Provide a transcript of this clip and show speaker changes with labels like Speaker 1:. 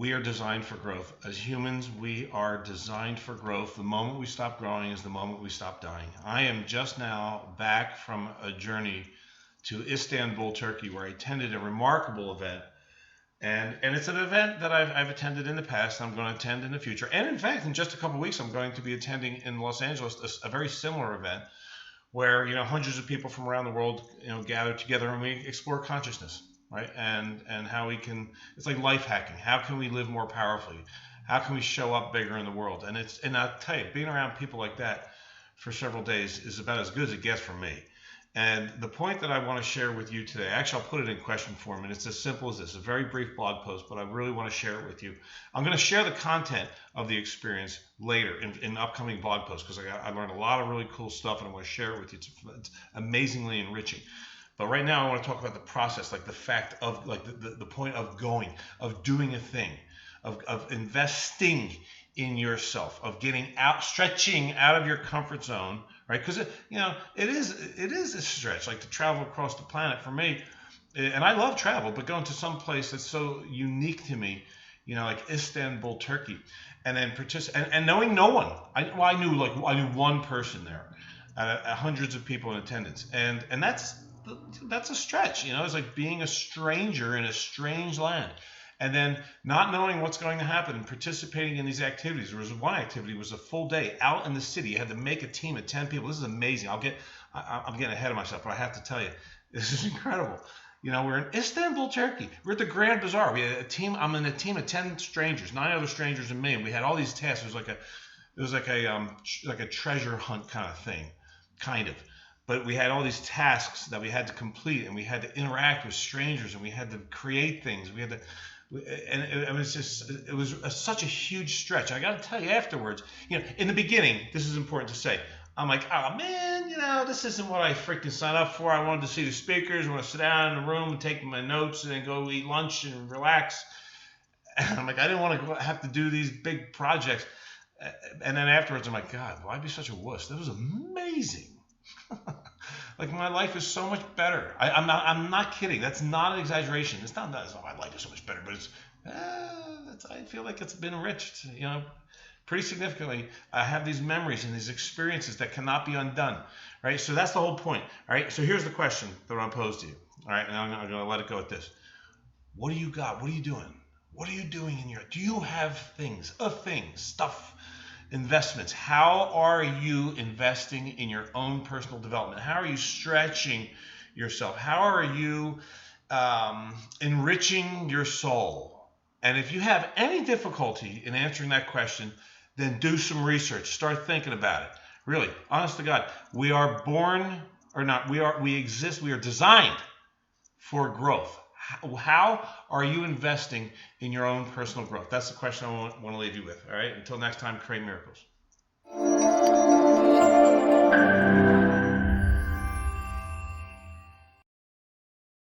Speaker 1: we are designed for growth. As humans, we are designed for growth. The moment we stop growing is the moment we stop dying. I am just now back from a journey to Istanbul, Turkey, where I attended a remarkable event. And it's an event that I've attended in the past. I'm going to attend in the future. And in fact, in just a couple of weeks, I'm going to be attending in Los Angeles a very similar event where, hundreds of people from around the world, gather together and we explore consciousness, right? And how we can, it's like life hacking. How can we live more powerfully? How can we show up bigger in the world? And I'll tell you, being around people like that for several days is about as good as it gets for me. And the point that I want to share with you today, actually, I'll put it in question form, and it's as simple as this, a very brief blog post, but I really want to share it with you. I'm going to share the content of the experience later in upcoming blog posts, because I learned a lot of really cool stuff, and I want to share it with you. It's amazingly enriching. But right now, I want to talk about the process, like the fact of, like the point of going, of doing a thing, of investing in yourself, of getting out, stretching out of your comfort zone, right? Because it is a stretch, like to travel across the planet for me. And I love travel, but going to some place that's so unique to me, like Istanbul, Turkey, and then and knowing no one. I knew one person there, hundreds of people in attendance, and that's a stretch. It's like being a stranger in a strange land. And then not knowing what's going to happen and participating in these activities. There was one activity, was a full day out in the city. You had to make a team of 10 people. This is amazing. I'm getting ahead of myself, but I have to tell you, this is incredible. We're in Istanbul, Turkey. We're at the Grand Bazaar. We had a team. I'm in a team of 10 strangers, 9 other strangers and me. And we had all these tasks. It was like a treasure hunt kind of thing, kind of. But we had all these tasks that we had to complete, and we had to interact with strangers, and we had to create things. And it was such a huge stretch. I got to tell you afterwards, in the beginning, this is important to say. I'm like, oh man, this isn't what I freaking signed up for. I wanted to see the speakers. I want to sit down in the room and take my notes and then go eat lunch and relax. And I'm like, I didn't want to have to do these big projects. And then afterwards, I'm like, God, why'd I be such a wuss? That was amazing. Like, my life is so much better. I'm not kidding. That's not an exaggeration. It's not my life is so much better, but I feel like it's been enriched, pretty significantly. I have these memories and these experiences that cannot be undone, right? So that's the whole point, all right? So here's the question that I'm posed to you, all right? And I'm going to let it go at this. What do you got? What are you doing? What are you doing do you have things, stuff, investments? How are you investing in your own personal development? How are you stretching yourself? How are you enriching your soul? And if you have any difficulty in answering that question, then do some research. Start thinking about it. Really, honest to God, we are born or not. We exist. We are designed for growth. How are you investing in your own personal growth? That's the question I want to leave you with. All right. Until next time, create miracles.